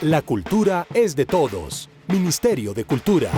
La cultura es de todos. Ministerio de Cultura.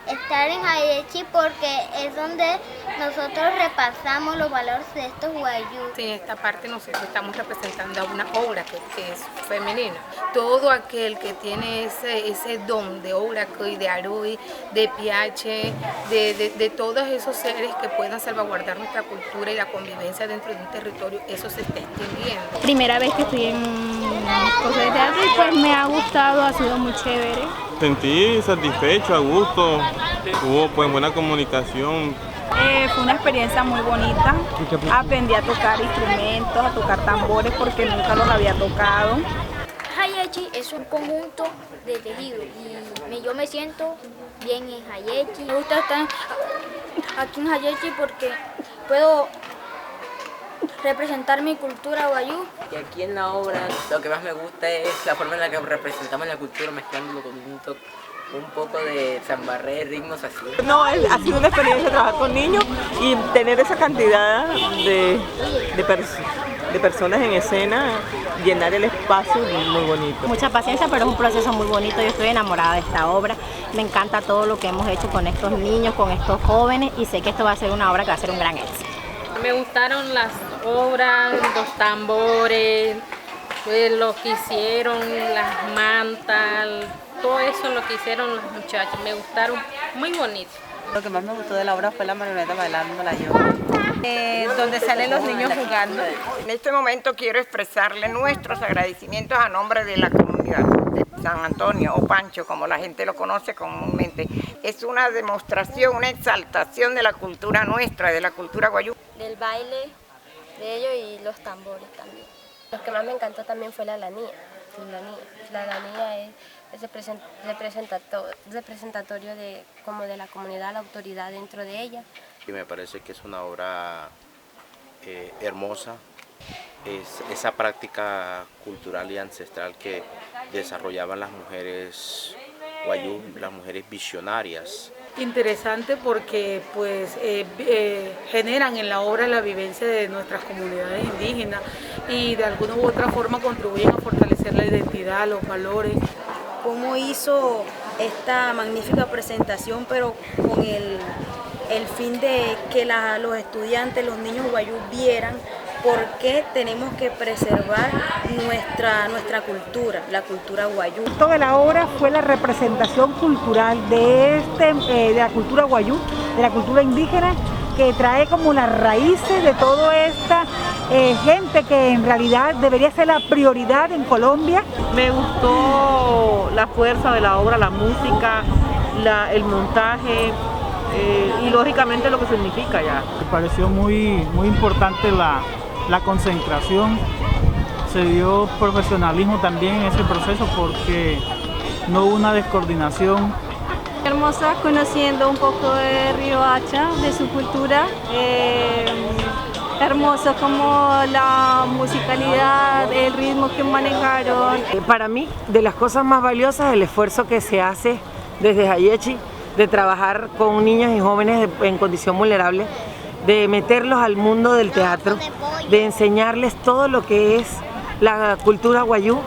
Estar en Jayechi porque es donde nosotros repasamos los valores de estos guayú. En esta parte nosotros estamos representando a una obra que es femenina. Todo aquel que tiene ese don de obra y de arui, de piache, de todos esos seres que puedan salvaguardar nuestra cultura y la convivencia dentro de un territorio, eso se está extinguiendo. Primera vez que estoy en cosas de teatro y pues me ha gustado, ha sido muy chévere. Sentí satisfecho, a gusto, hubo pues buena comunicación. Fue una experiencia muy bonita, aprendí a tocar instrumentos, a tocar tambores porque nunca los había tocado. Jayechi es un conjunto de tejido y yo me siento bien en Jayechi. Me gusta estar aquí en Jayechi porque puedo representar mi cultura guayú. Y aquí en la obra lo que más me gusta es la forma en la que representamos la cultura mezclándolo con un poco de zambarré, ritmos así. No, ha sido una experiencia trabajar con niños y tener esa cantidad de personas en escena, llenar el espacio muy bonito. Mucha paciencia, pero es un proceso muy bonito. Yo estoy enamorada de esta obra. Me encanta todo lo que hemos hecho con estos niños, con estos jóvenes y sé que esto va a ser una obra que va a ser un gran éxito. Me gustaron las obras, los tambores, lo que hicieron, las mantas, todo eso lo que hicieron los muchachos. Me gustaron, muy bonito. Lo que más me gustó de la obra fue la marioneta bailando la yo. Donde salen los niños jugando. En este momento quiero expresarle nuestros agradecimientos a nombre de la comunidad de San Antonio o Pancho, como la gente lo conoce comúnmente. Es una demostración, una exaltación de la cultura nuestra, de la cultura guayú. Del baile de ellos y los tambores también. Lo que más me encantó también fue la lanía. ciudadanía es representatorio como de la comunidad, la autoridad dentro de ella. Y me parece que es una obra hermosa, es esa práctica cultural y ancestral que desarrollaban las mujeres wayú, las mujeres visionarias. Interesante porque pues generan en la obra la vivencia de nuestras comunidades indígenas y de alguna u otra forma contribuyen a fortalecer la identidad, los valores. Cómo hizo esta magnífica presentación, pero con el fin de que los estudiantes, los niños wayú vieran por qué tenemos que preservar nuestra cultura, la cultura wayú. Toda la obra fue la representación cultural de la cultura wayú, de la cultura indígena, que trae como las raíces de toda esta gente que en realidad debería ser la prioridad en Colombia. Me gustó la fuerza de la obra, la música, el montaje y lógicamente lo que significa ya. Me pareció muy importante la concentración, se dio profesionalismo también en ese proceso porque no hubo una descoordinación. Hermosa, conociendo un poco de Riohacha, de su cultura, hermoso como la musicalidad, el ritmo que manejaron. Para mí, de las cosas más valiosas, el esfuerzo que se hace desde Hayechi de trabajar con niños y jóvenes en condición vulnerable, de meterlos al mundo del teatro, de enseñarles todo lo que es la cultura wayú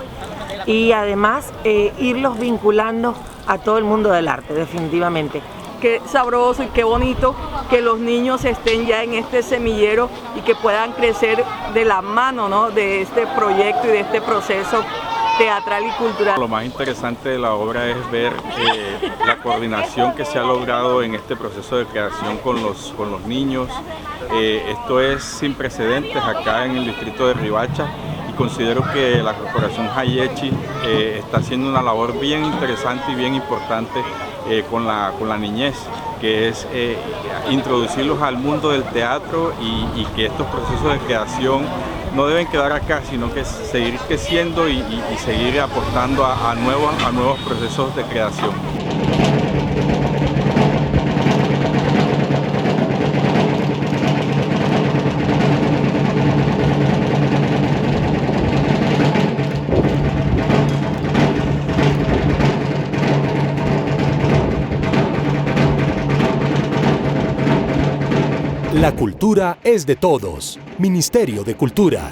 y además irlos vinculando a todo el mundo del arte, definitivamente. Qué sabroso y qué bonito que los niños estén ya en este semillero y que puedan crecer de la mano, ¿no?, de este proyecto y de este proceso teatral y cultural. Lo más interesante de la obra es ver la coordinación que se ha logrado en este proceso de creación con los niños. Esto es sin precedentes acá en el distrito de Riohacha y considero que la Corporación Hayechi está haciendo una labor bien interesante y bien importante con la niñez, que es introducirlos al mundo del teatro y que estos procesos de creación no deben quedar acá, sino que seguir creciendo y seguir aportando a nuevos procesos de creación. La cultura es de todos. Ministerio de Cultura.